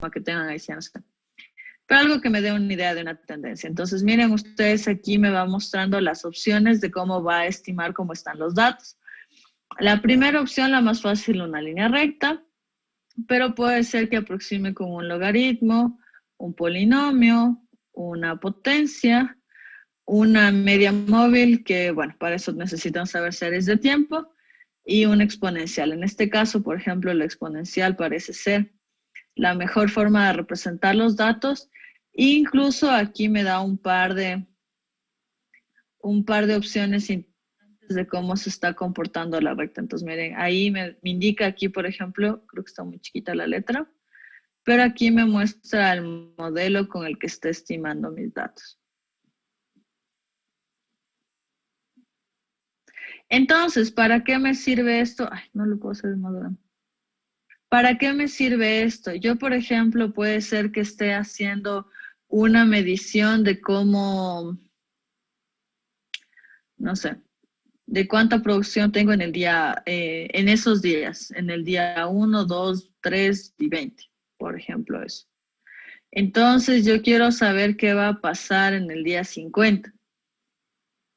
que tengan ahí ciencia. Pero algo que me dé una idea de una tendencia. Entonces, miren ustedes, aquí me va mostrando las opciones de cómo va a estimar cómo están los datos. La primera opción, la más fácil, una línea recta, pero puede ser que aproxime con un logaritmo, un polinomio, una potencia, una media móvil, que bueno, para eso necesitan saber series de tiempo, y una exponencial. En este caso, por ejemplo, la exponencial parece ser la mejor forma de representar los datos. Incluso aquí me da un par de opciones interesantes de cómo se está comportando la recta. Entonces, miren, ahí me indica aquí, por ejemplo, creo que está muy chiquita la letra, pero aquí me muestra el modelo con el que está estimando mis datos. Entonces, ¿para qué me sirve esto? Ay, no lo puedo hacer más grande. ¿Para qué me sirve esto? Yo, por ejemplo, puede ser que esté haciendo una medición de cómo, no sé, de cuánta producción tengo en el día, en esos días, en el día 1, 2, 3 y 20, por ejemplo, eso. Entonces, yo quiero saber qué va a pasar en el día 50,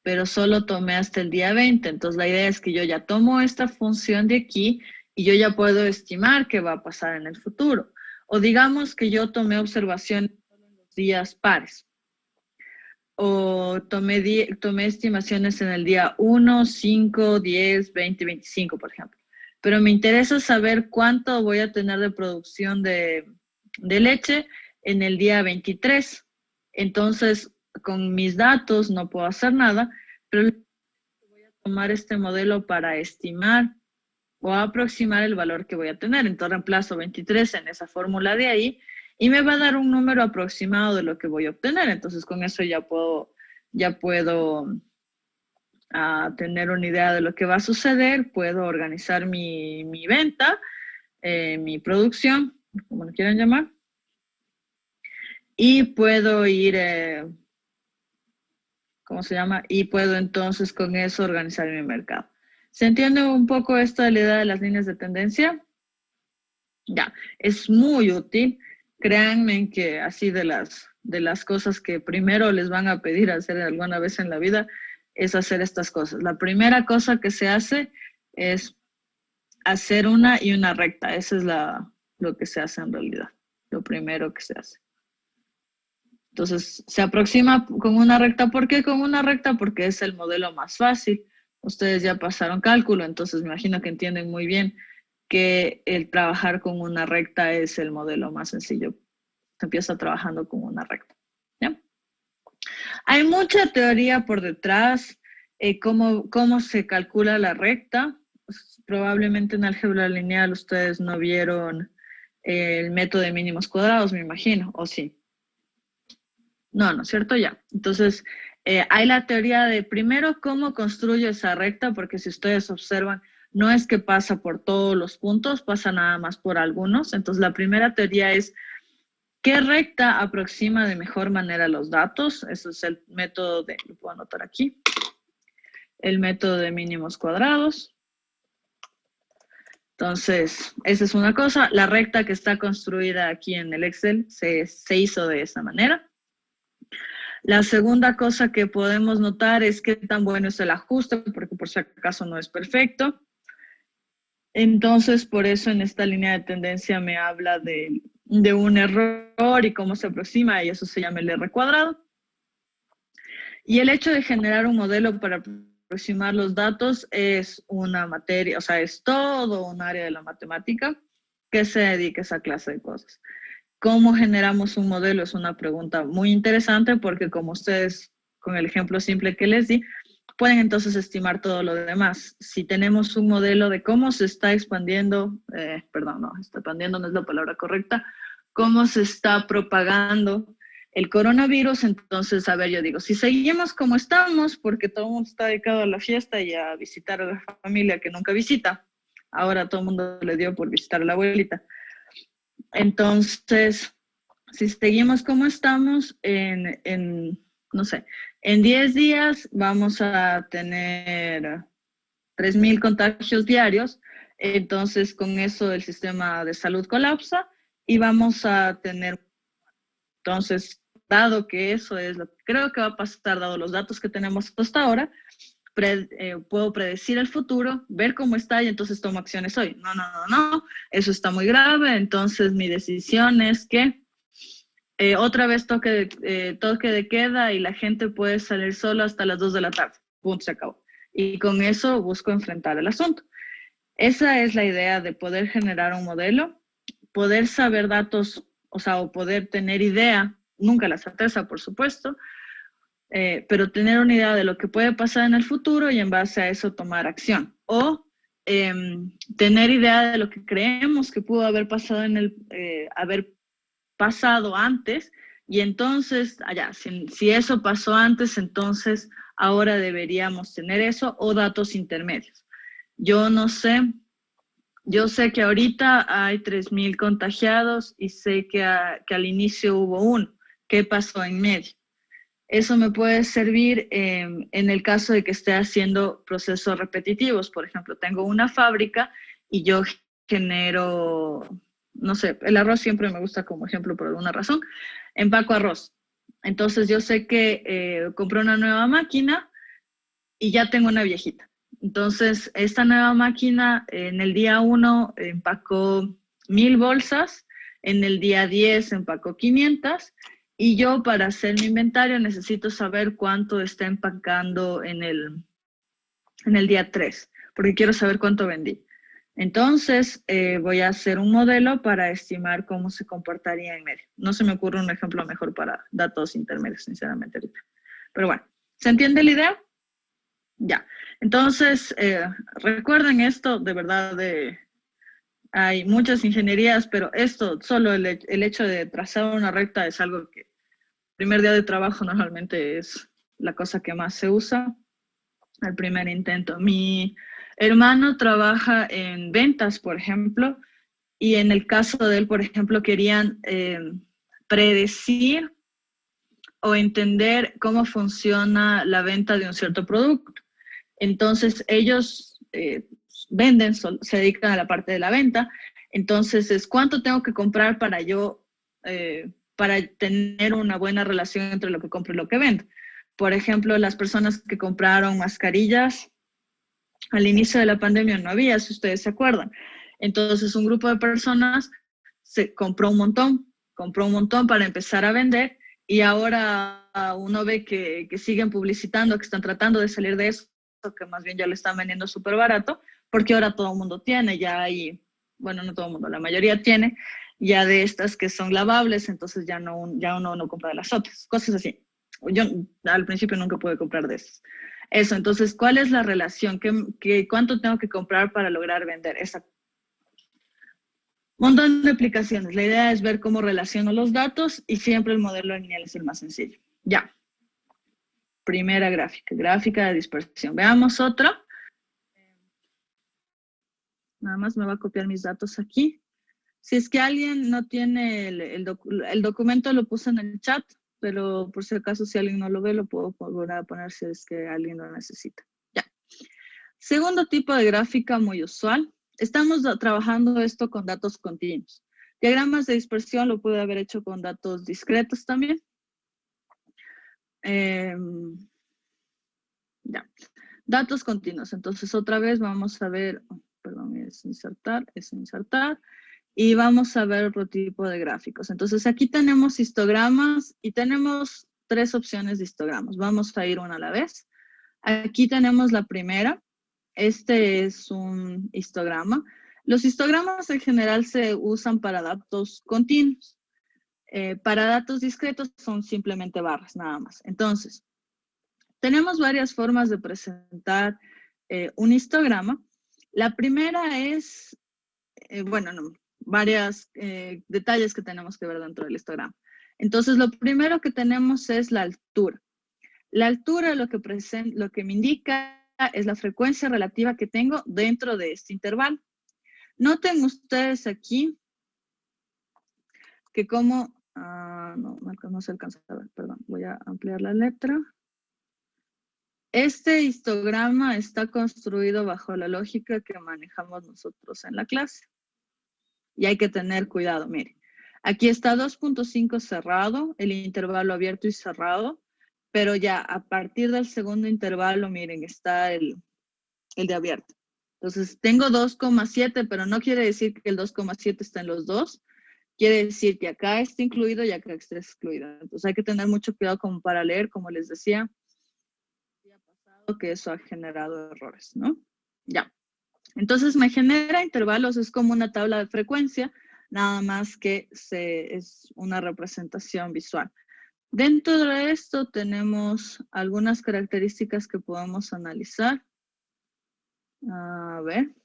pero solo tomé hasta el día 20. Entonces, la idea es que yo ya tomo esta función de aquí y yo ya puedo estimar qué va a pasar en el futuro. O digamos que yo tomé observaciones en los días pares. O tomé estimaciones en el día 1, 5, 10, 20, 25, por ejemplo. Pero me interesa saber cuánto voy a tener de producción de leche en el día 23. Entonces, con mis datos no puedo hacer nada, pero voy a tomar este modelo para estimar o aproximar el valor que voy a tener. Entonces, reemplazo 23 en esa fórmula de ahí y me va a dar un número aproximado de lo que voy a obtener. Entonces, con eso ya puedo tener una idea de lo que va a suceder, puedo organizar mi venta, mi producción, como lo quieran llamar, y puedo ir, ¿cómo se llama? Y puedo entonces con eso organizar mi mercado. ¿Se entiende un poco esta idea de las líneas de tendencia? Ya, es muy útil. Créanme que así de las cosas que primero les van a pedir hacer alguna vez en la vida es hacer estas cosas. La primera cosa que se hace es hacer una y una recta. Eso es lo que se hace en realidad. Lo primero que se hace. Entonces, se aproxima con una recta. ¿Por qué con una recta? Porque es el modelo más fácil. Ustedes ya pasaron cálculo, entonces me imagino que entienden muy bien que el trabajar con una recta es el modelo más sencillo. Se empieza trabajando con una recta. ¿Ya? Hay mucha teoría por detrás, cómo se calcula la recta. Probablemente en álgebra lineal ustedes no vieron el método de mínimos cuadrados, me imagino, ¿o sí? No, ¿no es cierto? Ya. Entonces, hay la teoría de primero cómo construyo esa recta, porque si ustedes observan, no es que pasa por todos los puntos, pasa nada más por algunos. Entonces, la primera teoría es qué recta aproxima de mejor manera los datos. Eso es el método de, lo puedo anotar aquí, el método de mínimos cuadrados. Entonces, esa es una cosa. La recta que está construida aquí en el Excel se hizo de esa manera. La segunda cosa que podemos notar es qué tan bueno es el ajuste, porque por si acaso no es perfecto. Entonces, por eso en esta línea de tendencia me habla de un error y cómo se aproxima, y eso se llama el R cuadrado. Y el hecho de generar un modelo para aproximar los datos es una materia, o sea, es todo un área de la matemática que se dedica a esa clase de cosas. ¿Cómo generamos un modelo? Es una pregunta muy interesante porque como ustedes, con el ejemplo simple que les di, pueden entonces estimar todo lo demás. Si tenemos un modelo de cómo se está expandiendo, expandiendo no es la palabra correcta, cómo se está propagando el coronavirus, entonces, a ver, yo digo, si seguimos como estamos, porque todo el mundo está dedicado a la fiesta y a visitar a la familia que nunca visita, ahora todo el mundo le dio por visitar a la abuelita. Entonces, si seguimos como estamos, no sé, en 10 días vamos a tener 3,000 contagios diarios, entonces con eso el sistema de salud colapsa y vamos a tener, entonces, dado que eso es lo que creo que va a pasar, dado los datos que tenemos hasta ahora, puedo predecir el futuro, ver cómo está y entonces tomo acciones hoy. No, no, no, no, eso está muy grave, entonces mi decisión es que otra vez toque de queda y la gente puede salir solo hasta las 2 de la tarde. Punto, se acabó. Y con eso busco enfrentar el asunto. Esa es la idea de poder generar un modelo, poder saber datos, o sea, o poder tener idea, nunca la certeza, por supuesto, pero tener una idea de lo que puede pasar en el futuro y en base a eso tomar acción. O tener idea de lo que creemos que pudo haber pasado haber pasado antes y entonces, si eso pasó antes, entonces ahora deberíamos tener eso o datos intermedios. Yo no sé, yo sé que ahorita hay 3,000 contagiados y sé que al inicio hubo uno. ¿Qué pasó en medio? Eso me puede servir en el caso de que esté haciendo procesos repetitivos. Por ejemplo, tengo una fábrica y yo genero, no sé, el arroz siempre me gusta como ejemplo por alguna razón, empaco arroz. Entonces yo sé que compré una nueva máquina y ya tengo una viejita. Entonces, esta nueva máquina en el día 1 empacó 1,000 bolsas, en el día 10 empacó 500 y yo para hacer mi inventario necesito saber cuánto está empacando en el día 3, porque quiero saber cuánto vendí. Entonces, voy a hacer un modelo para estimar cómo se comportaría en medio. No se me ocurre un ejemplo mejor para datos intermedios, sinceramente, ahorita. Pero bueno, ¿se entiende la idea? Ya. Entonces, recuerden esto, de verdad, hay muchas ingenierías, pero esto, solo el hecho de trazar una recta es algo que primer día de trabajo normalmente es la cosa que más se usa, el primer intento. Mi hermano trabaja en ventas, por ejemplo, y en el caso de él, por ejemplo, querían predecir o entender cómo funciona la venta de un cierto producto. Entonces, ellos venden, se dedican a la parte de la venta. Entonces, es cuánto tengo que comprar para yo, para tener una buena relación entre lo que compro y lo que vendo. Por ejemplo, las personas que compraron mascarillas al inicio de la pandemia no había, si ustedes se acuerdan. Entonces, un grupo de personas se compró un montón para empezar a vender y ahora uno ve que siguen publicitando, que están tratando de salir de eso, que más bien ya lo están vendiendo súper barato, porque ahora todo el mundo tiene, ya hay, bueno, no todo el mundo, la mayoría tiene ya de estas que son lavables, entonces ya uno no compra de las otras, cosas así. Yo al principio nunca pude comprar de esas. Eso, entonces, ¿cuál es la relación? ¿Cuánto tengo que comprar para lograr vender? Esa montón de aplicaciones. La idea es ver cómo relaciono los datos y siempre el modelo lineal es el más sencillo. Ya. Primera gráfica, gráfica de dispersión. Veamos otra. Nada más me va a copiar mis datos aquí. Si es que alguien no tiene el documento, lo puse en el chat, pero por si acaso si alguien no lo ve, lo puedo volver a poner si es que alguien lo necesita. Ya. Segundo tipo de gráfica muy usual. Estamos trabajando esto con datos continuos. Diagramas de dispersión lo pude haber hecho con datos discretos también. Ya. Datos continuos. Entonces, otra vez vamos a ver, perdón, es insertar. Y vamos a ver otro tipo de gráficos. Entonces, aquí tenemos histogramas y tenemos 3 opciones de histogramas. Vamos a ir una a la vez. Aquí tenemos la primera. Este es un histograma. Los histogramas en general se usan para datos continuos. Para datos discretos son simplemente barras, nada más. Entonces, tenemos varias formas de presentar un histograma. La primera es, varios detalles que tenemos que ver dentro del histograma. Entonces, lo primero que tenemos es la altura. La altura lo que me indica es la frecuencia relativa que tengo dentro de este intervalo. Noten ustedes aquí que como, no se alcanza a ver, perdón, voy a ampliar la letra. Este histograma está construido bajo la lógica que manejamos nosotros en la clase. Y hay que tener cuidado, mire. Aquí está 2.5 cerrado, el intervalo abierto y cerrado, pero ya a partir del segundo intervalo, miren, está el de abierto. Entonces, tengo 2,7, pero no quiere decir que el 2,7 está en los dos. Quiere decir que acá está incluido y acá está excluido. Entonces, hay que tener mucho cuidado como para leer, como les decía, que eso ha generado errores, ¿no? Ya. Entonces, me genera intervalos, es como una tabla de frecuencia, nada más que es una representación visual. Dentro de esto tenemos algunas características que podemos analizar. A ver.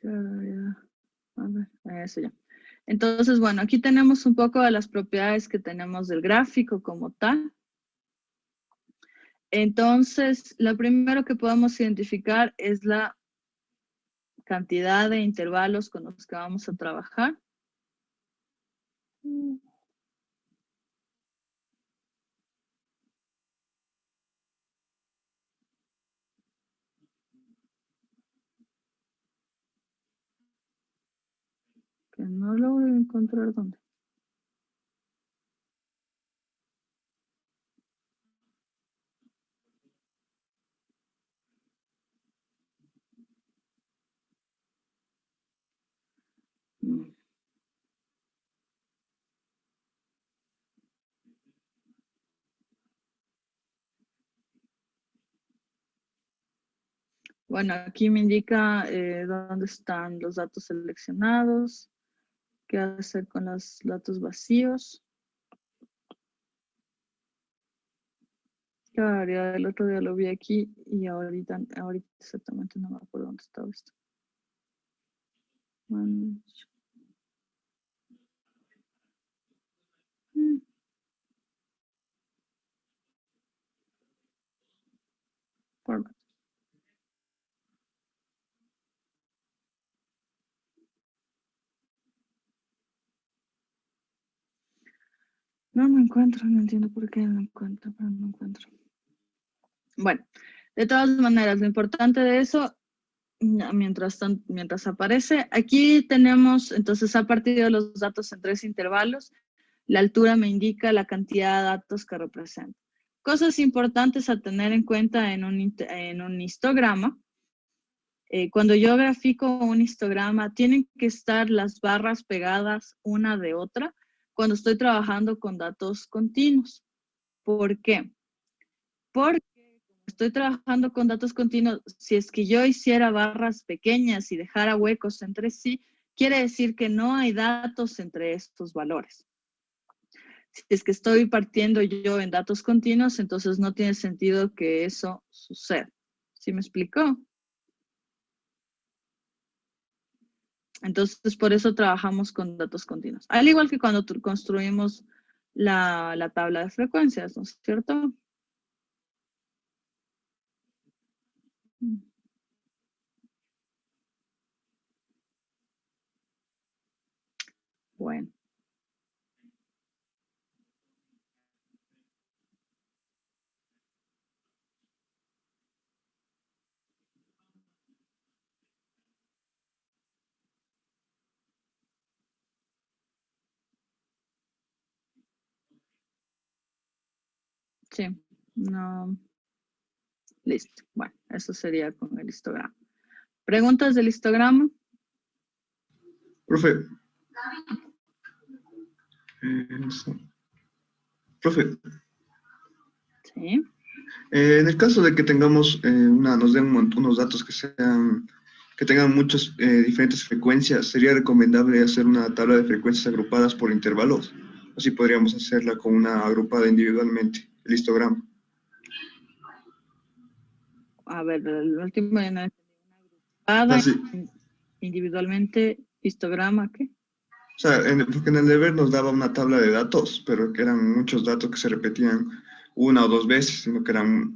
A ver, eso ya. Entonces, bueno, aquí tenemos un poco de las propiedades que tenemos del gráfico como tal. Entonces, lo primero que podemos identificar es la cantidad de intervalos con los que vamos a trabajar. Que no logro encontrar dónde. Bueno, aquí me indica dónde están los datos seleccionados, qué hacer con los datos vacíos. Claro, el otro día lo vi aquí y ahorita exactamente no me acuerdo dónde estaba esto. Format. No me encuentro, no entiendo por qué no encuentro, pero no encuentro. Bueno, de todas maneras, lo importante de eso, mientras aparece, aquí tenemos, entonces, a partir de los datos en 3 intervalos, la altura me indica la cantidad de datos que representa. Cosas importantes a tener en cuenta en un histograma. Cuando yo grafico un histograma, tienen que estar las barras pegadas una de otra cuando estoy trabajando con datos continuos. ¿Por qué? Porque estoy trabajando con datos continuos, si es que yo hiciera barras pequeñas y dejara huecos entre sí, quiere decir que no hay datos entre estos valores. Si es que estoy partiendo yo en datos continuos, entonces no tiene sentido que eso suceda. ¿Sí me explicó? Entonces, por eso trabajamos con datos continuos. Al igual que cuando construimos la tabla de frecuencias, ¿no es cierto? Bueno. Sí, no. Listo. Bueno, eso sería con el histograma. ¿Preguntas del histograma? Profe. Profe. Sí. En el caso de que tengamos nos den unos datos que tengan muchas diferentes frecuencias, ¿sería recomendable hacer una tabla de frecuencias agrupadas por intervalos? Así podríamos hacerla con una agrupada individualmente, el histograma. A ver, el último de una agrupada individualmente, histograma, ¿qué? O sea, porque en el deber nos daba una tabla de datos, pero que eran muchos datos que se repetían una o dos veces, sino que eran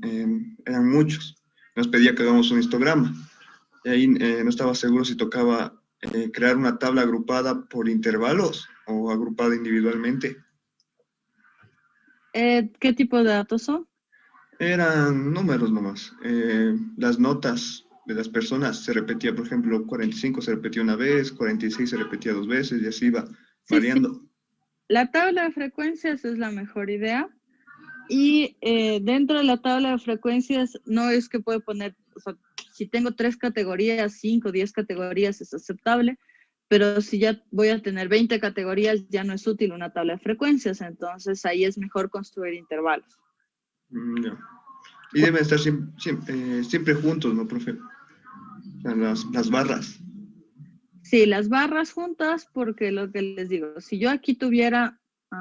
muchos. Nos pedía que hagamos un histograma. Y ahí no estaba seguro si tocaba crear una tabla agrupada por intervalos o agrupada individualmente. ¿Qué tipo de datos son? Eran números nomás. Las notas de las personas se repetía, por ejemplo, 45 se repetía una vez, 46 se repetía dos veces y así iba Sí, sí. variando. La tabla de frecuencias es la mejor idea. Y dentro de la tabla de frecuencias no es que puedo poner, o sea, si tengo 3 categorías, 5, 10 categorías es aceptable, pero si ya voy a tener 20 categorías ya no es útil una tabla de frecuencias, entonces ahí es mejor construir intervalos. Ya. Y deben estar siempre juntos, ¿no, profe? O sea, las barras. Sí, las barras juntas, porque lo que les digo, si yo aquí tuviera,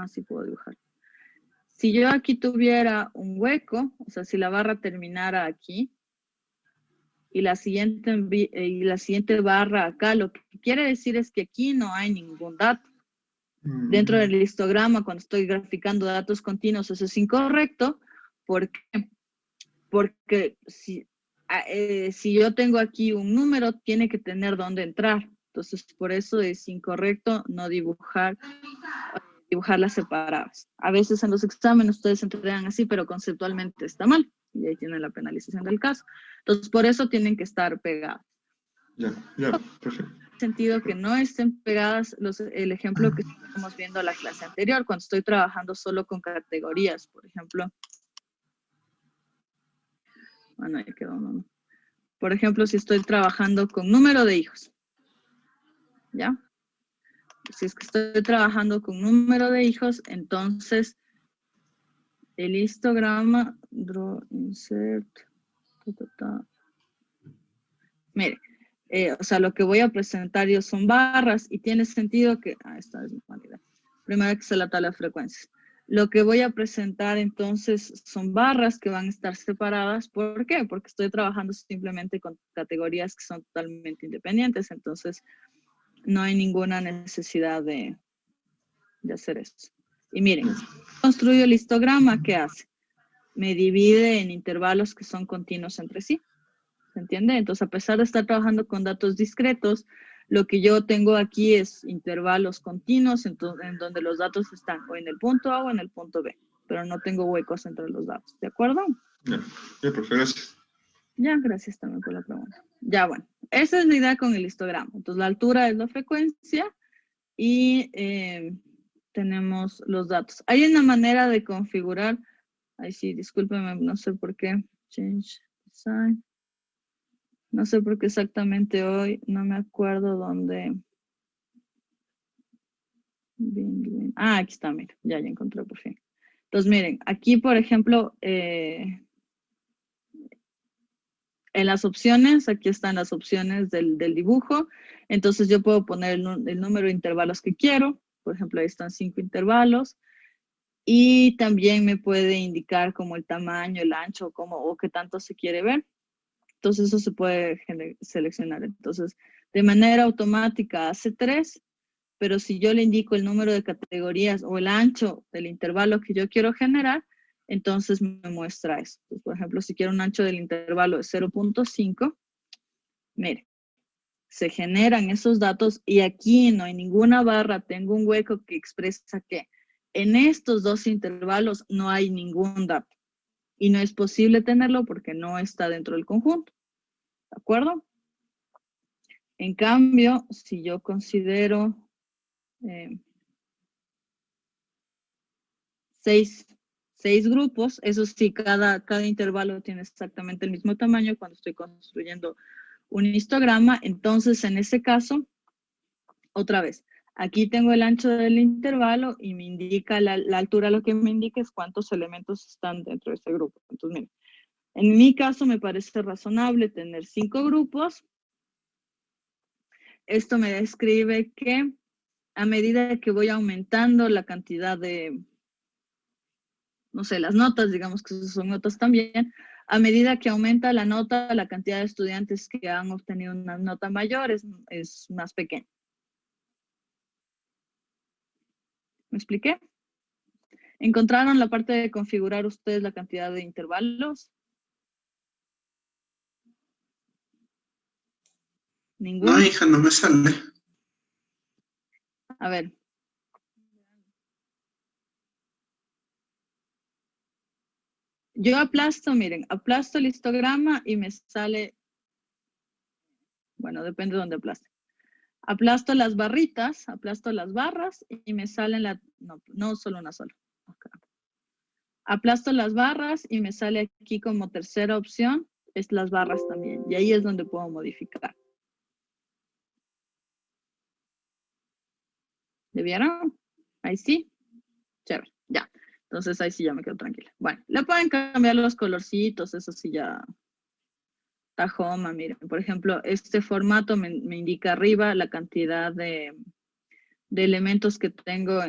sí puedo dibujar. Si yo aquí tuviera un hueco, o sea, si la barra terminara aquí, y la siguiente barra acá, lo que quiere decir es que aquí no hay ningún dato. Dentro Mm, del histograma, cuando estoy graficando datos continuos, eso es incorrecto. ¿Por qué? Porque si yo tengo aquí un número, tiene que tener dónde entrar. Entonces, por eso es incorrecto no dibujarlas separadas. A veces en los exámenes ustedes se entregan así, pero conceptualmente está mal. Y ahí tienen la penalización del caso. Entonces, por eso tienen que estar pegadas. ya, ya, perfecto. Sentido que no estén pegadas el ejemplo que estamos viendo la clase anterior, cuando estoy trabajando solo con categorías, por ejemplo. Bueno, ahí quedó uno. Por ejemplo, si estoy trabajando con número de hijos, ¿ya? Si es que estoy trabajando con número de hijos, entonces el histograma, draw, insert, Mire, o sea, lo que voy a presentar yo son barras y tiene sentido que, esta es mi manera. Primero que sea la tabla de frecuencias. Lo que voy a presentar entonces son barras que van a estar separadas. ¿Por qué? Porque estoy trabajando simplemente con categorías que son totalmente independientes. Entonces, no hay ninguna necesidad de hacer esto. Y miren, si construyo el histograma, ¿qué hace? Me divide en intervalos que son continuos entre sí. ¿Se entiende? Entonces, a pesar de estar trabajando con datos discretos, lo que yo tengo aquí es intervalos continuos en donde los datos están o en el punto A o en el punto B, pero no tengo huecos entre los datos. ¿De acuerdo? Ya, ya, profe, gracias. Ya, gracias también por la pregunta. Ya, bueno, esa es la idea con el histograma. Entonces, la altura es la frecuencia y tenemos los datos. Hay una manera de configurar, ay sí, discúlpeme, no sé por qué, change design. No sé por qué exactamente hoy, no me acuerdo dónde. Aquí está, mira, ya encontré por fin. Entonces, miren, aquí, por ejemplo, en las opciones, aquí están las opciones del dibujo. Entonces, yo puedo poner el número de intervalos que quiero. Por ejemplo, ahí están 5 intervalos. Y también me puede indicar como el tamaño, el ancho, o qué tanto se quiere ver. Entonces, eso se puede seleccionar. Entonces, de manera automática hace 3, pero si yo le indico el número de categorías o el ancho del intervalo que yo quiero generar, entonces me muestra eso. Entonces, por ejemplo, si quiero un ancho del intervalo de 0.5, mire, se generan esos datos y aquí no hay ninguna barra, tengo un hueco que expresa que en estos dos intervalos no hay ningún dato. Y no es posible tenerlo porque no está dentro del conjunto. ¿De acuerdo? En cambio, si yo considero 6 grupos, eso sí, cada intervalo tiene exactamente el mismo tamaño cuando estoy construyendo un histograma, entonces en ese caso, otra vez, aquí tengo el ancho del intervalo y me indica la altura, lo que me indica es cuántos elementos están dentro de ese grupo. Entonces, miren, en mi caso me parece razonable tener 5 grupos. Esto me describe que a medida que voy aumentando la cantidad de, no sé, las notas, digamos que son notas también, a medida que aumenta la nota, la cantidad de estudiantes que han obtenido una nota mayor es más pequeña. ¿Me expliqué? ¿Encontraron la parte de configurar ustedes la cantidad de intervalos? No, ¿Ninguno? hija, no me sale. A ver. Yo aplasto, miren, aplasto el histograma y me sale, bueno, depende de dónde aplaste. Aplasto las barritas, aplasto las barras y me salen no solo una sola. Acá. Aplasto las barras y me sale aquí como tercera opción, es las barras también. Y ahí es donde puedo modificar. ¿Le vieron? Ahí sí. Chévere, ya. Entonces ahí sí ya me quedo tranquila. Bueno, le pueden cambiar los colorcitos, eso sí ya está Tajoma, miren. Por ejemplo, este formato me indica arriba la cantidad de elementos que tengo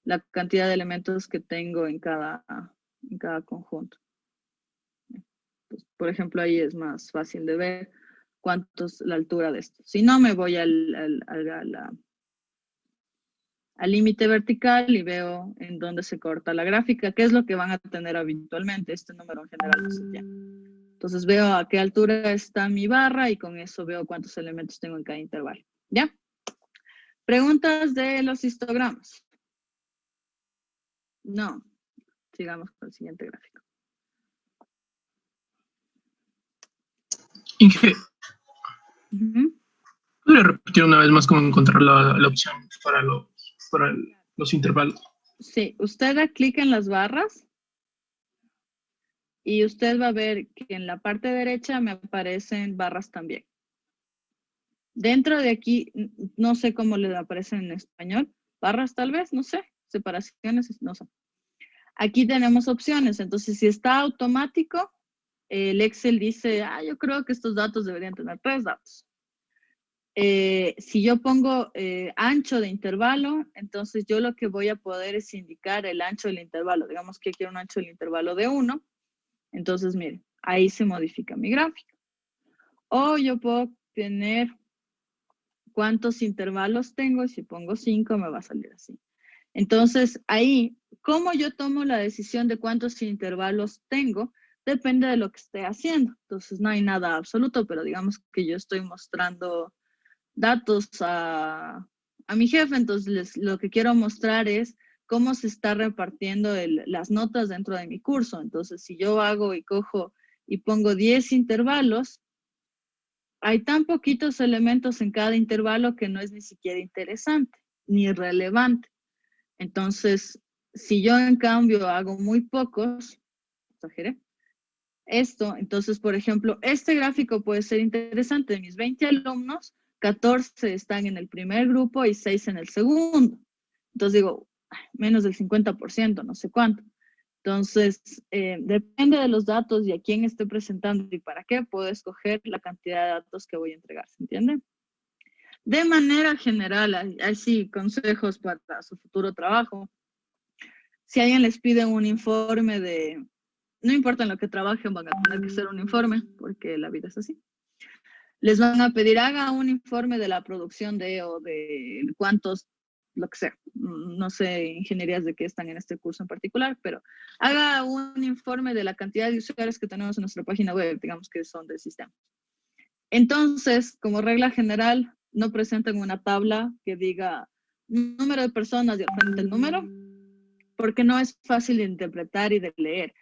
la cantidad de elementos que tengo en cada conjunto. Pues, por ejemplo, ahí es más fácil de ver cuánto es la altura de esto. Si no, me voy al límite vertical y veo en dónde se corta la gráfica, qué es lo que van a tener habitualmente. Este número en general no se tiene. Entonces veo a qué altura está mi barra y con eso veo cuántos elementos tengo en cada intervalo. ¿Ya? Preguntas de los histogramas. No. Sigamos con el siguiente gráfico. Inge, ¿podría repetir una vez más cómo encontrar la opción para los intervalos? Sí, usted da clic en las barras y usted va a ver que en la parte derecha me aparecen barras también. Dentro de aquí, no sé cómo le aparecen en español, barras tal vez, no sé, separaciones, no sé. Aquí tenemos opciones, entonces si está automático, el Excel dice, yo creo que estos datos deberían tener 3 datos. Si yo pongo ancho de intervalo, entonces yo lo que voy a poder es indicar el ancho del intervalo. Digamos que quiero un ancho del intervalo de 1. Entonces, miren, ahí se modifica mi gráfico. O yo puedo tener cuántos intervalos tengo y si pongo 5 me va a salir así. Entonces, ahí, ¿cómo yo tomo la decisión de cuántos intervalos tengo? Depende de lo que esté haciendo. Entonces, no hay nada absoluto, pero digamos que yo estoy mostrando datos a mi jefe, entonces lo que quiero mostrar es cómo se está repartiendo las notas dentro de mi curso. Entonces, si yo hago y cojo y pongo 10 intervalos, hay tan poquitos elementos en cada intervalo que no es ni siquiera interesante, ni relevante. Entonces, si yo en cambio hago muy pocos, exageré, entonces, por ejemplo, este gráfico puede ser interesante. De mis 20 alumnos, 14 están en el primer grupo y 6 en el segundo. Entonces digo, menos del 50%, no sé cuánto. Entonces, depende de los datos y a quién esté presentando y para qué, puedo escoger la cantidad de datos que voy a entregar, ¿se entiende? De manera general, hay sí consejos para su futuro trabajo. Si alguien les pide un informe no importa en lo que trabajen, van a tener que hacer un informe, porque la vida es así. Les van a pedir, haga un informe de la producción o de cuántos, lo que sea. No sé ingenierías de qué están en este curso en particular, pero haga un informe de la cantidad de usuarios que tenemos en nuestra página web, digamos que son del sistema. Entonces, como regla general, no presenten una tabla que diga número de personas y al frente el número, porque no es fácil de interpretar y de leer.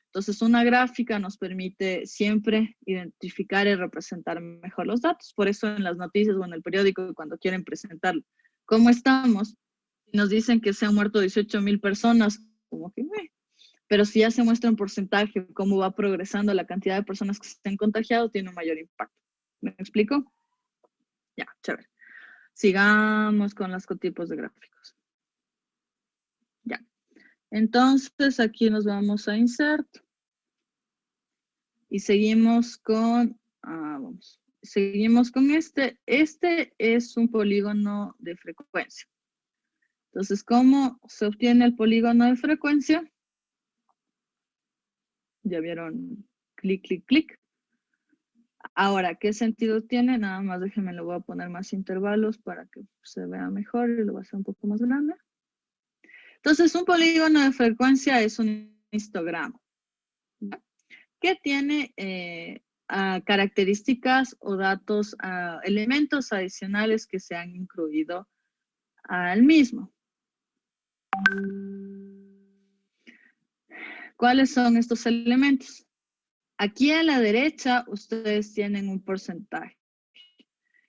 Entonces, una gráfica nos permite siempre identificar y representar mejor los datos. Por eso en las noticias o en el periódico, cuando quieren presentar cómo estamos, nos dicen que se han muerto 18,000 personas, como que, pero si ya se muestra un porcentaje, cómo va progresando la cantidad de personas que se han contagiado, tiene un mayor impacto. ¿Me explico? Ya, chévere. Sigamos con los tipos de gráficos. Ya. Entonces, aquí nos vamos a insert. Y seguimos con, seguimos con este. Este es un polígono de frecuencia. Entonces, ¿cómo se obtiene el polígono de frecuencia? Ya vieron, clic, clic, clic. Ahora, ¿qué sentido tiene? Nada más déjenme, le voy a poner más intervalos para que se vea mejor y lo voy a hacer un poco más grande. Entonces, un polígono de frecuencia es un histograma que tiene características o datos, elementos adicionales que se han incluido al mismo. ¿Cuáles son estos elementos? Aquí a la derecha ustedes tienen un porcentaje.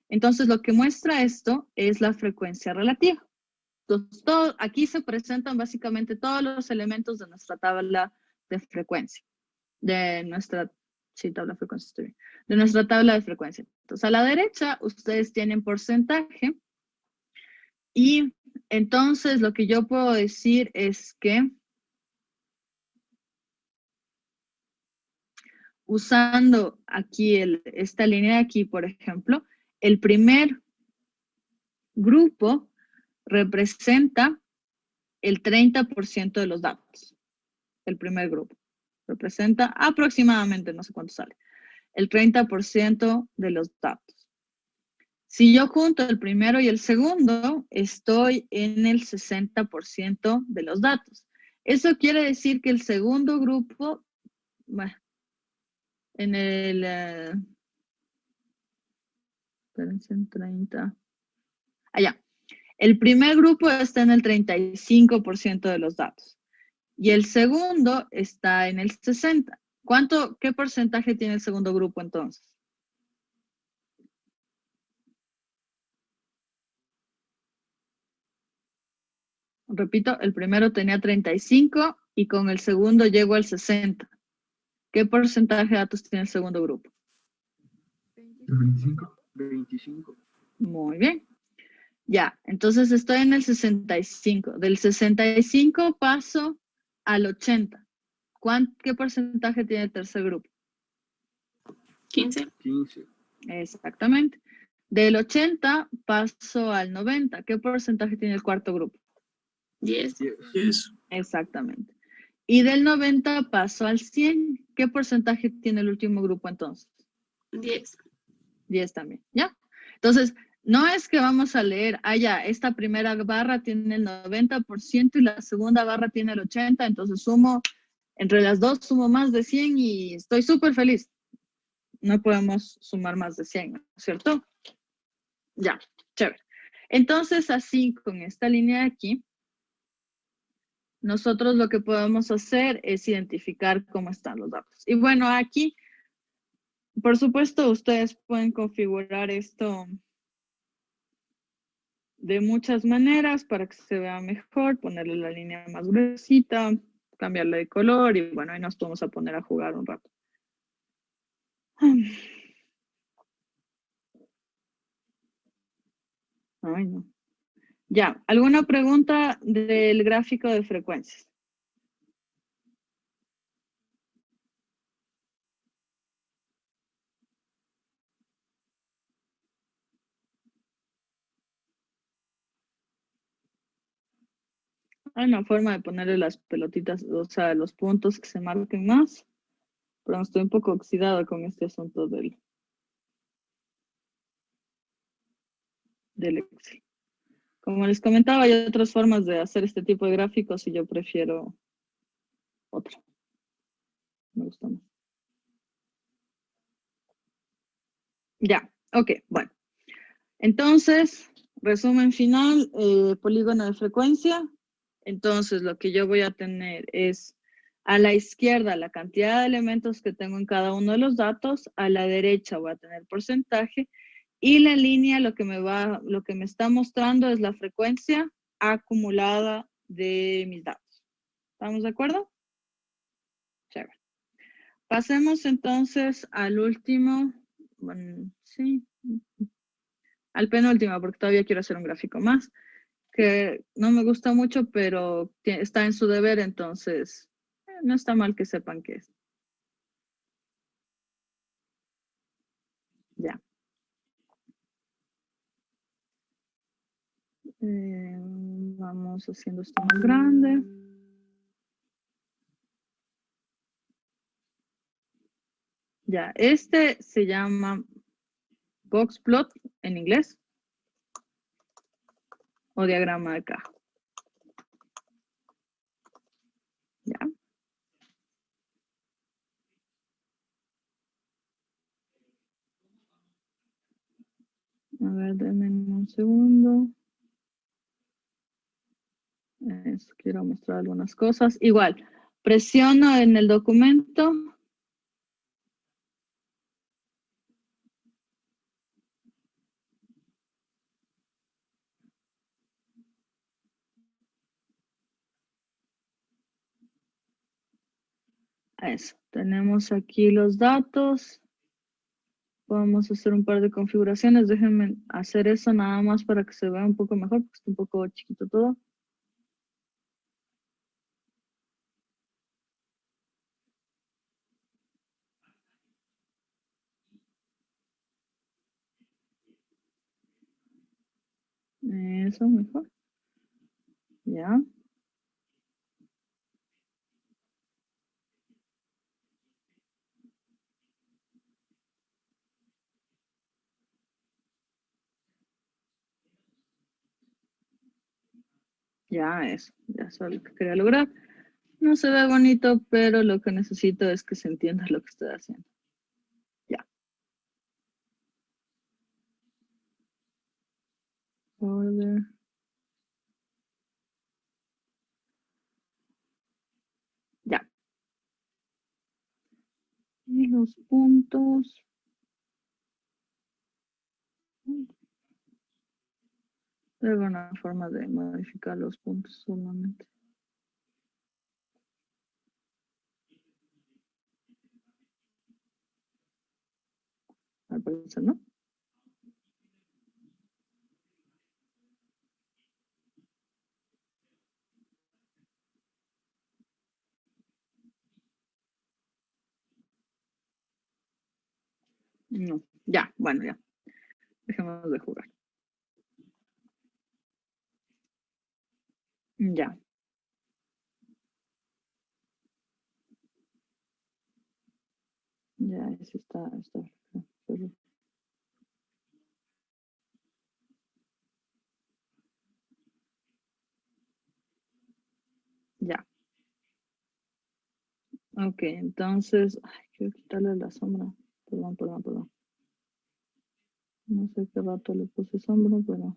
Entonces lo que muestra esto es la frecuencia relativa. Entonces, aquí se presentan básicamente todos los elementos de nuestra tabla de frecuencia. De nuestra, sí, tabla de frecuencia, estoy bien. De nuestra tabla de frecuencia. Entonces a la derecha ustedes tienen porcentaje. Y entonces lo que yo puedo decir es que usando aquí esta línea de aquí, por ejemplo, el primer grupo representa el 30% de los datos. El primer grupo representa aproximadamente, no sé cuánto sale, el 30% de los datos. Si yo junto el primero y el segundo, estoy en el 60% de los datos. Eso quiere decir que el segundo grupo, bueno, en el, espérense, en 30, allá. El primer grupo está en el 35% de los datos y el segundo está en el 60%. ¿Qué porcentaje tiene el segundo grupo entonces? Repito, el primero tenía 35 y con el segundo llegó al 60. ¿Qué porcentaje de datos tiene el segundo grupo? 25. 25. Muy bien. Ya, entonces estoy en el 65. Del 65 paso al 80. ¿Qué porcentaje tiene el tercer grupo? 15. 15. Exactamente. Del 80 paso al 90. ¿Qué porcentaje tiene el cuarto grupo? 10. 10. Exactamente. Y del 90 paso al 100. ¿Qué porcentaje tiene el último grupo entonces? 10. 10 también, ¿ya? Entonces, no es que vamos a leer, ya, esta primera barra tiene el 90% y la segunda barra tiene el 80%, entonces sumo, entre las dos sumo más de 100 y estoy súper feliz. No podemos sumar más de 100, ¿no es cierto? Ya, chévere. Entonces, así, con esta línea de aquí, nosotros lo que podemos hacer es identificar cómo están los datos. Y bueno, aquí, por supuesto, ustedes pueden configurar esto de muchas maneras para que se vea mejor, ponerle la línea más gruesita, cambiarle de color y bueno, ahí nos vamos a poner a jugar un rato. Ay, no. Ya, ¿alguna pregunta del gráfico de frecuencias? Hay una forma de ponerle las pelotitas, o sea, los puntos que se marquen más, pero estoy un poco oxidada con este asunto del Excel. Como les comentaba, hay otras formas de hacer este tipo de gráficos y yo prefiero otra. Me gusta más. Ya, ok, bueno. Entonces, resumen final, polígono de frecuencia. Entonces, lo que yo voy a tener es a la izquierda la cantidad de elementos que tengo en cada uno de los datos, a la derecha voy a tener porcentaje y la línea lo que me está mostrando es la frecuencia acumulada de mis datos. ¿Estamos de acuerdo? Chévere. Pasemos entonces al último, bueno, sí, al penúltimo, porque todavía quiero hacer un gráfico más, que no me gusta mucho, pero está en su deber, entonces no está mal que sepan qué es. Ya. Vamos haciendo esto más grande. Ya, este se llama box plot en inglés o diagrama de caja. Ya. A ver, denme un segundo. Quiero mostrar algunas cosas. Igual, Presiono en el documento. Eso, tenemos aquí los datos. Podemos hacer un par de configuraciones. Déjenme hacer eso nada más para que se vea un poco mejor, porque está un poco chiquito todo. Eso mejor. Ya. Ya eso, ya eso es lo que quería lograr. No se ve bonito, pero lo que necesito es que se entienda lo que estoy haciendo. Ya. Order. Ya. Y los puntos. Debe haber una forma de modificar los puntos solamente. Al parecer, ¿no? No. Ya, bueno, ya. Dejemos de jugar. Ya. Ya, eso está. Ya. Ok, entonces, ay, quiero quitarle la sombra. Perdón. No sé qué rato le puse sombra, pero...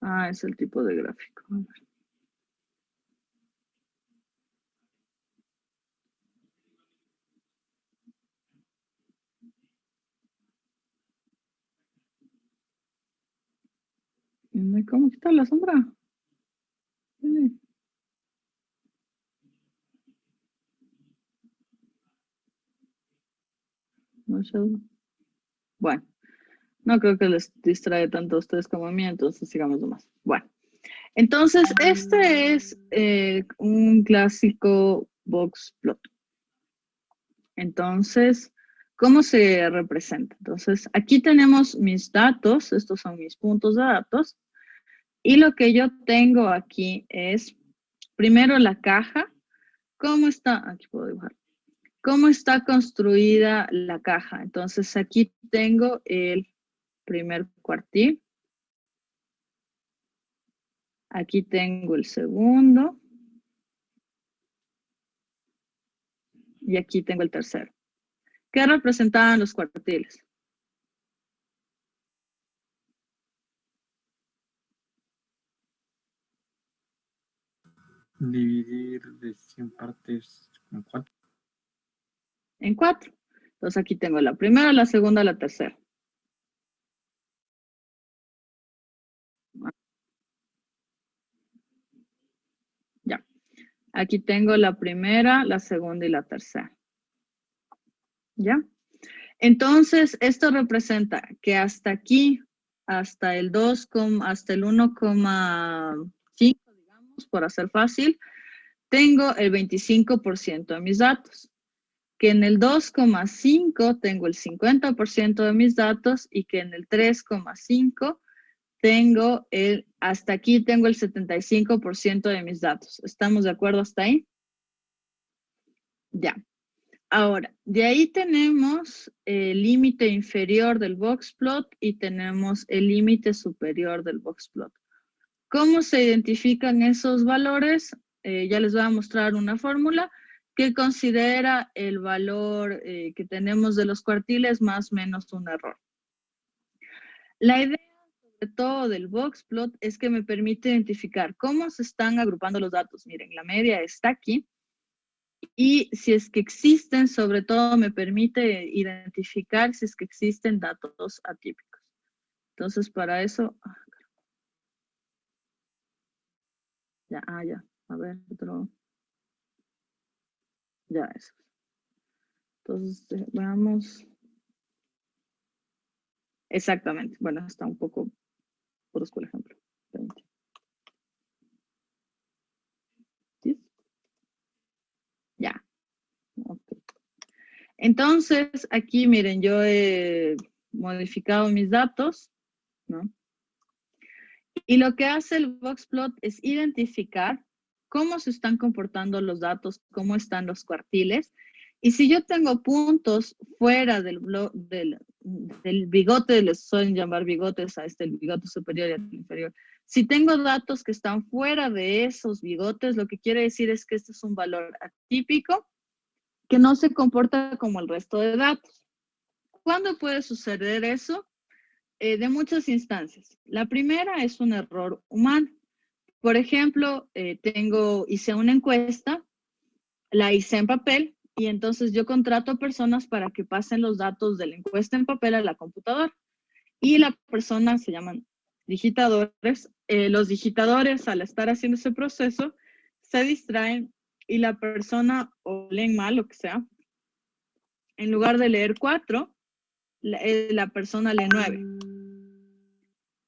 Ah, es el tipo de gráfico. A ver. ¿Cómo quitar la sombra? Sí. No sé. Bueno, no creo que les distrae tanto a ustedes como a mí, entonces sigamos nomás. Bueno, entonces este es un clásico box plot. Entonces, ¿cómo se representa? Entonces, aquí tenemos mis datos, estos son mis puntos de datos, y lo que yo tengo aquí es, primero la caja, ¿cómo está? Aquí puedo dibujar. ¿Cómo está construida la caja? Entonces, aquí tengo el primer cuartil. Aquí tengo el segundo. Y aquí tengo el tercero. ¿Qué representaban los cuartiles? Dividir de 100 partes en 4. En 4. Entonces aquí tengo la primera, la segunda, la tercera. Ya. Aquí tengo la primera, la segunda y la tercera. ¿Ya? Entonces, esto representa que hasta aquí, hasta el 2, hasta el 1,5, digamos, por hacer fácil, tengo el 25% de mis datos. Que en el 2,5 tengo el 50% de mis datos y que en el 3,5 tengo hasta aquí tengo el 75% de mis datos. ¿Estamos de acuerdo hasta ahí? Ya. Ahora, de ahí tenemos el límite inferior del boxplot y tenemos el límite superior del boxplot. ¿Cómo se identifican esos valores? Ya les voy a mostrar una fórmula que considera el valor que tenemos de los cuartiles más menos un error. La idea todo del boxplot es que me permite identificar cómo se están agrupando los datos. Miren, la media está aquí. Y si es que existen, sobre todo me permite identificar si es que existen datos atípicos. Entonces, para eso, ya, a ver, otro, ya eso. Entonces, veamos. Exactamente, bueno, está un poco brusco el ejemplo. 20. ¿Sí? Ya, ok. Entonces, aquí miren, yo he modificado mis datos, ¿no? Y lo que hace el boxplot es identificar cómo se están comportando los datos, cómo están los cuartiles. Y si yo tengo puntos fuera del bigote, les suelen llamar bigotes a el bigote superior y al inferior. Si tengo datos que están fuera de esos bigotes, lo que quiere decir es que este es un valor atípico que no se comporta como el resto de datos. ¿Cuándo puede suceder eso? De muchas instancias. La primera es un error humano. Por ejemplo, hice una encuesta, la hice en papel y entonces yo contrato personas para que pasen los datos de la encuesta en papel a la computadora. Y la persona se llaman digitadores. Los digitadores, al estar haciendo ese proceso, se distraen y la persona o leen mal, lo que sea. En lugar de leer 4, la persona lee 9.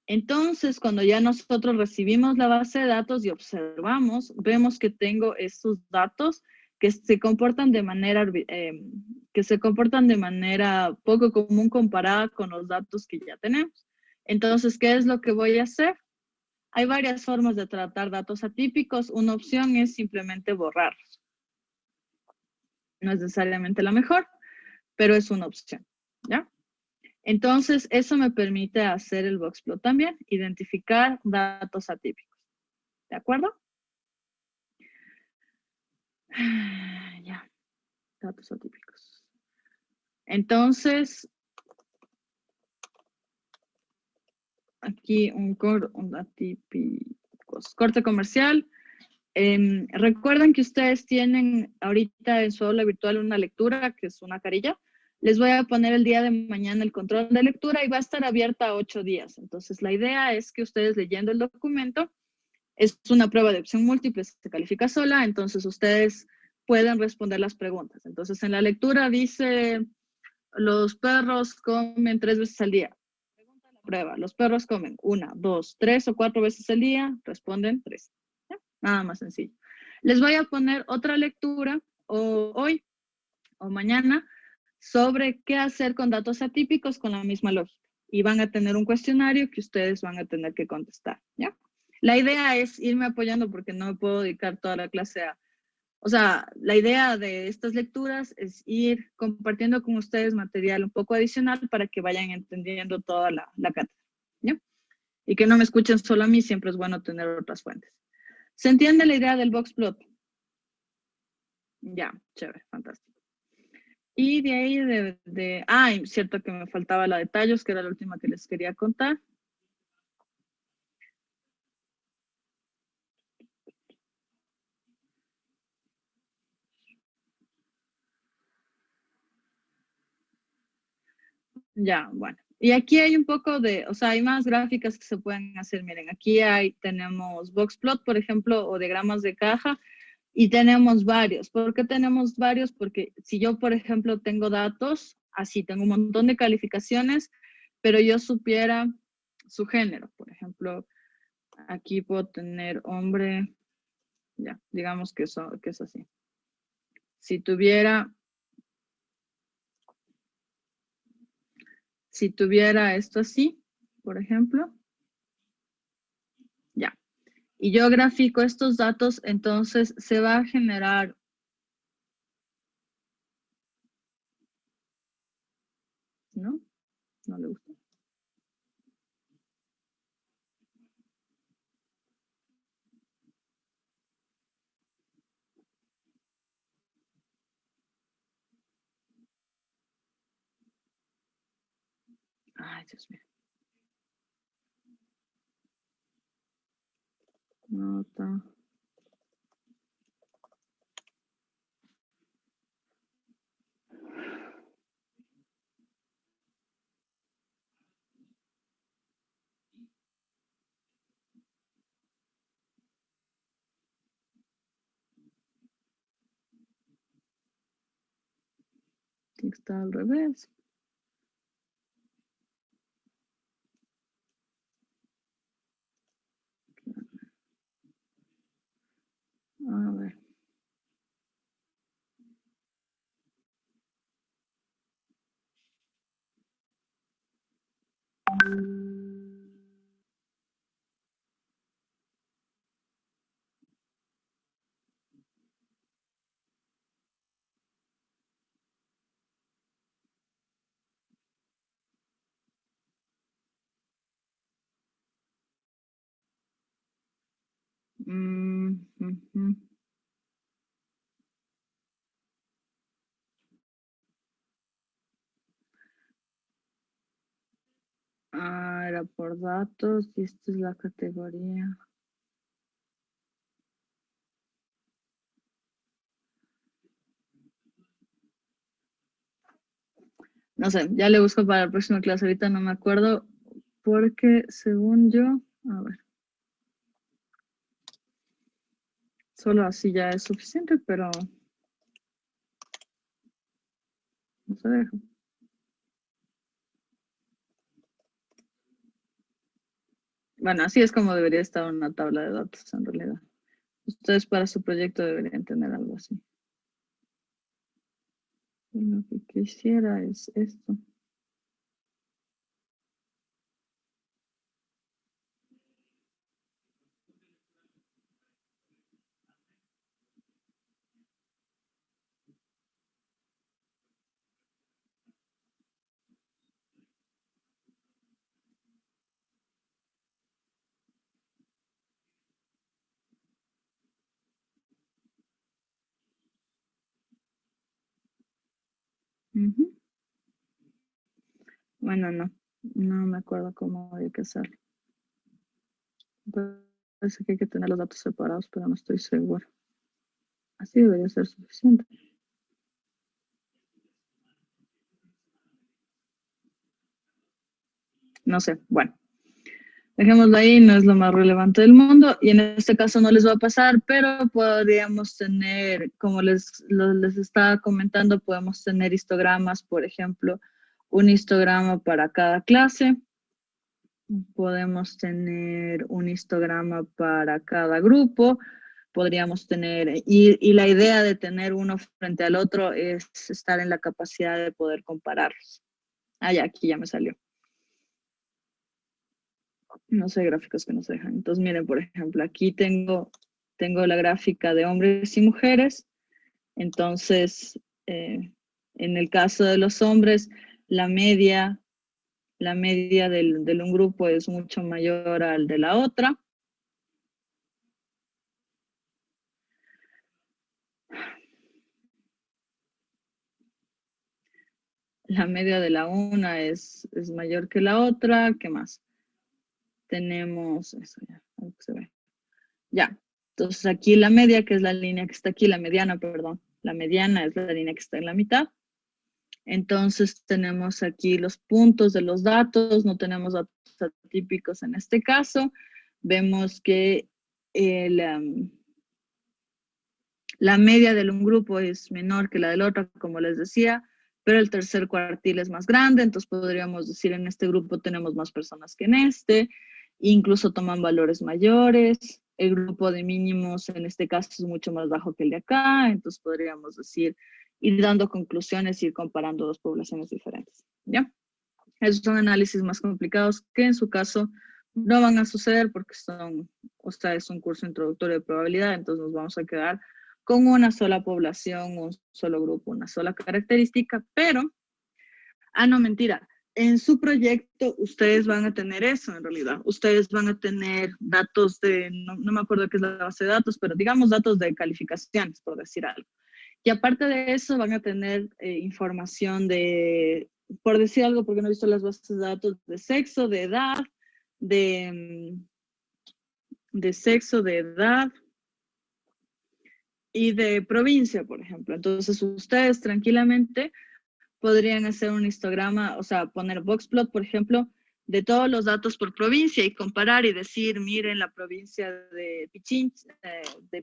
Entonces, cuando ya nosotros recibimos la base de datos y observamos, vemos que tengo estos datos que se comportan de manera, poco común comparada con los datos que ya tenemos. Entonces, ¿qué es lo que voy a hacer? Hay varias formas de tratar datos atípicos. Una opción es simplemente borrarlos. No es necesariamente la mejor, pero es una opción, ¿ya? Entonces, eso me permite hacer el boxplot también, identificar datos atípicos. ¿De acuerdo? Ya, datos atípicos. Entonces, aquí un atípicos. Corte comercial. Recuerden que ustedes tienen ahorita en su aula virtual una lectura, que es una carilla. Les voy a poner el día de mañana el control de lectura y va a estar abierta 8 días. Entonces, la idea es que ustedes leyendo el documento, es una prueba de opción múltiple, se califica sola, entonces ustedes pueden responder las preguntas. Entonces, en la lectura dice, los perros comen 3 veces al día. Pregunta la prueba, los perros comen 1, 2, 3 o 4 veces al día, responden 3. ¿Ya? Nada más sencillo. Les voy a poner otra lectura hoy o mañana sobre qué hacer con datos atípicos con la misma lógica. Y van a tener un cuestionario que ustedes van a tener que contestar, ¿ya? La idea es irme apoyando porque no me puedo dedicar toda la clase a... O sea, la idea de estas lecturas es ir compartiendo con ustedes material un poco adicional para que vayan entendiendo toda la cátedra, ¿ya? Y que no me escuchen solo a mí, siempre es bueno tener otras fuentes. ¿Se entiende la idea del boxplot? Ya, chévere, fantástico. Y de ahí, cierto que me faltaba la de tallos, que era la última que les quería contar. Ya, bueno. Y aquí hay un poco de, o sea, hay más gráficas que se pueden hacer. Miren, aquí tenemos boxplot, por ejemplo, o diagramas de caja, y tenemos varios. ¿Por qué tenemos varios? Porque si yo, por ejemplo, tengo datos, así, tengo un montón de calificaciones, pero yo supiera su género. Por ejemplo, aquí puedo tener hombre, ya, digamos que es así. Si tuviera esto así, por ejemplo, ya. Y yo grafico estos datos, entonces se va a generar ¿no? No le gusta. Ay, Dios mío. Nota. Está al revés. A ver. Ujú. Ah, era por datos y esta es la categoría. No sé, ya le busco para la próxima clase. Ahorita no me acuerdo porque según yo, a ver, solo así ya es suficiente, pero no se deja. Bueno, así es como debería estar una tabla de datos en realidad. Ustedes para su proyecto deberían tener algo así. Lo que quisiera es esto. Ujú. Bueno, no me acuerdo cómo hay que hacerlo. Parece que hay que tener los datos separados, pero no estoy segura. Así debería ser suficiente. No sé, bueno. Dejémoslo ahí, no es lo más relevante del mundo y en este caso no les va a pasar, pero podríamos tener, como les estaba comentando, podemos tener histogramas, por ejemplo, un histograma para cada clase, podemos tener un histograma para cada grupo, podríamos tener, y la idea de tener uno frente al otro es estar en la capacidad de poder compararlos. Ah, ya, aquí ya me salió. No sé, gráficos que nos dejan. Entonces, miren, por ejemplo, aquí tengo la gráfica de hombres y mujeres. Entonces, en el caso de los hombres, la media de un grupo es mucho mayor al de la otra. La media de la una es mayor que la otra. ¿Qué más? Tenemos, eso ya, algo que se ve. Ya, entonces aquí la media, que es la línea que está aquí, la mediana, perdón. La mediana es la línea que está en la mitad. Entonces tenemos aquí los puntos de los datos, no tenemos datos atípicos en este caso. Vemos que la media de un grupo es menor que la del otro, como les decía, pero el tercer cuartil es más grande, entonces podríamos decir en este grupo tenemos más personas que en este, incluso toman valores mayores. El grupo de mínimos en este caso es mucho más bajo que el de acá, entonces podríamos decir, ir dando conclusiones, ir comparando dos poblaciones diferentes, ¿ya? Esos son análisis más complicados que en su caso no van a suceder porque es un curso introductorio de probabilidad, entonces nos vamos a quedar con una sola población, un solo grupo, una sola característica, pero, no, mentira, en su proyecto ustedes van a tener eso en realidad, ustedes van a tener datos no me acuerdo qué es la base de datos, pero digamos datos de calificaciones, por decir algo. Y aparte de eso van a tener información por decir algo, porque no he visto las bases de datos, de sexo, de edad, de sexo, de edad y de provincia, por ejemplo. Entonces, ustedes tranquilamente podrían hacer un histograma, o sea, poner boxplot, por ejemplo, de todos los datos por provincia y comparar y decir, miren, la provincia de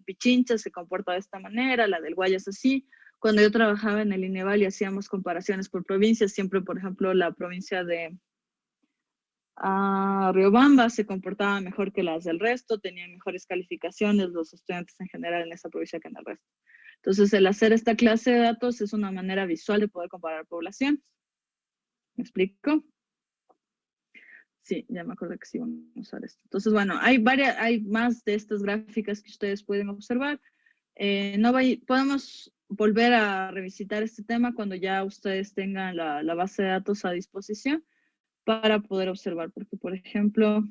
Pichincha se comporta de esta manera, la del Guayas así. Cuando yo trabajaba en el INEVAL y hacíamos comparaciones por provincias, siempre, por ejemplo, la provincia de Riobamba se comportaba mejor que las del resto, tenían mejores calificaciones los estudiantes en general en esa provincia que en el resto. Entonces, el hacer esta clase de datos es una manera visual de poder comparar poblaciones. ¿Me explico? Sí, ya me acuerdo que sí vamos a usar esto. Entonces, bueno, hay más de estas gráficas que ustedes pueden observar. Podemos volver a revisitar este tema cuando ya ustedes tengan la base de datos a disposición para poder observar, porque, por ejemplo,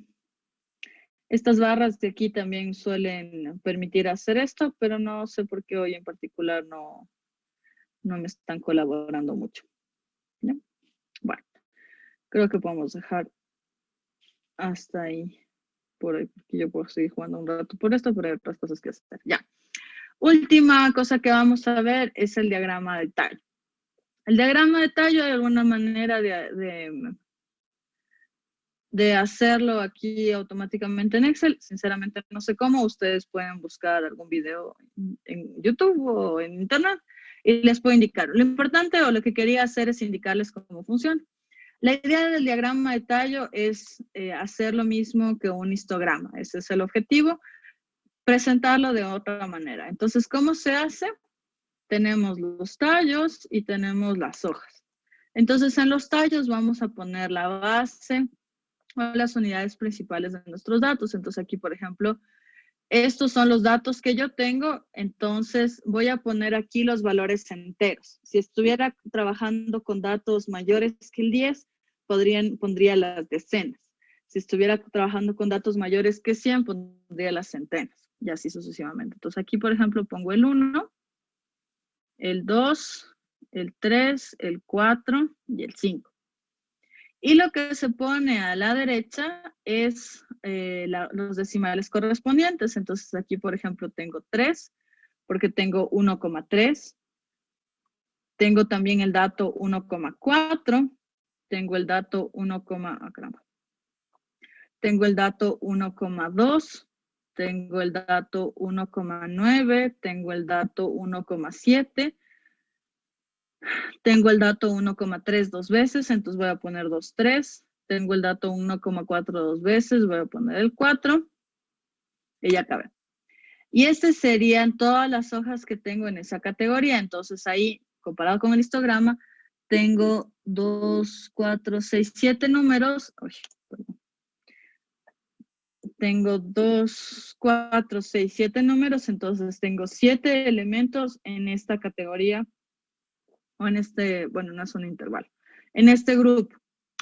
estas barras de aquí también suelen permitir hacer esto, pero no sé por qué hoy en particular no me están colaborando mucho. ¿Ya? Bueno, creo que podemos dejar hasta ahí por hoy, porque yo puedo seguir jugando un rato por esto, pero hay otras cosas que hacer. Ya. Última cosa que vamos a ver es el diagrama de tallo. El diagrama de tallo hay alguna manera de hacerlo aquí automáticamente en Excel. Sinceramente no sé cómo. Ustedes pueden buscar algún video en YouTube o en Internet y les puedo indicar. Lo importante o lo que quería hacer es indicarles cómo funciona. La idea del diagrama de tallo es hacer lo mismo que un histograma. Ese es el objetivo, presentarlo de otra manera. Entonces, ¿cómo se hace? Tenemos los tallos y tenemos las hojas. Entonces, en los tallos vamos a poner la base o las unidades principales de nuestros datos. Entonces, aquí, por ejemplo, estos son los datos que yo tengo, entonces voy a poner aquí los valores enteros. Si estuviera trabajando con datos mayores que el 10, pondría las decenas. Si estuviera trabajando con datos mayores que 100, pondría las centenas, y así sucesivamente. Entonces aquí, por ejemplo, pongo el 1, el 2, el 3, el 4 y el 5. Y lo que se pone a la derecha es los decimales correspondientes. Entonces aquí, por ejemplo, tengo 3, porque tengo 1,3. Tengo también el dato 1,4. Tengo el dato 1, tengo el dato 1,2. Tengo el dato 1,9. Tengo el dato 1,7. Tengo el dato 1,3 dos veces, entonces voy a poner 2,3. Tengo el dato 1,4 dos veces, voy a poner el 4. Y ya acabé. Y estas serían todas las hojas que tengo en esa categoría. Entonces ahí, comparado con el histograma, tengo 2, 4, 6, 7 números. Uy, perdón. Tengo 2, 4, 6, 7 números. Entonces tengo 7 elementos en esta categoría. O en este, bueno, no es un intervalo, en este grupo.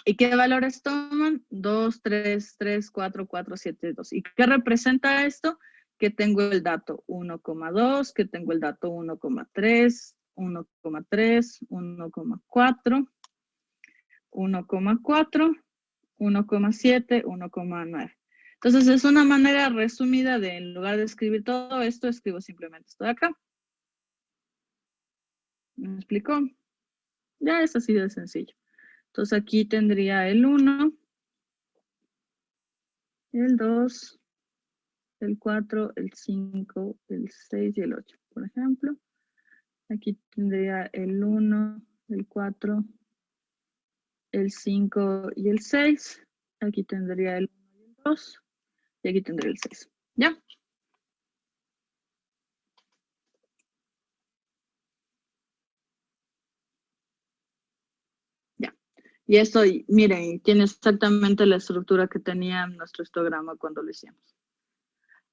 ¿Y qué valores toman? 2, 3, 3, 4, 4, 7, 2. ¿Y qué representa esto? Que tengo el dato 1,2, que tengo el dato 1,3, 1,3, 1,4, 1,4, 1,7, 1,9. Entonces es una manera resumida de, en lugar de escribir todo esto, escribo simplemente esto de acá. ¿Me explicó? Ya es así de sencillo. Entonces aquí tendría el 1, el 2, el 4, el 5, el 6 y el 8, por ejemplo. Aquí tendría el 1, el 4, el 5 y el 6. Aquí tendría el 1 y el 2. Y aquí tendría el 6. ¿Ya? Y esto, miren, tiene exactamente la estructura que tenía nuestro histograma cuando lo hicimos.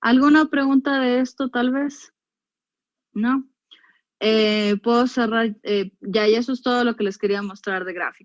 ¿Alguna pregunta de esto, tal vez? ¿No? Puedo cerrar, ya, y eso es todo lo que les quería mostrar de gráfico.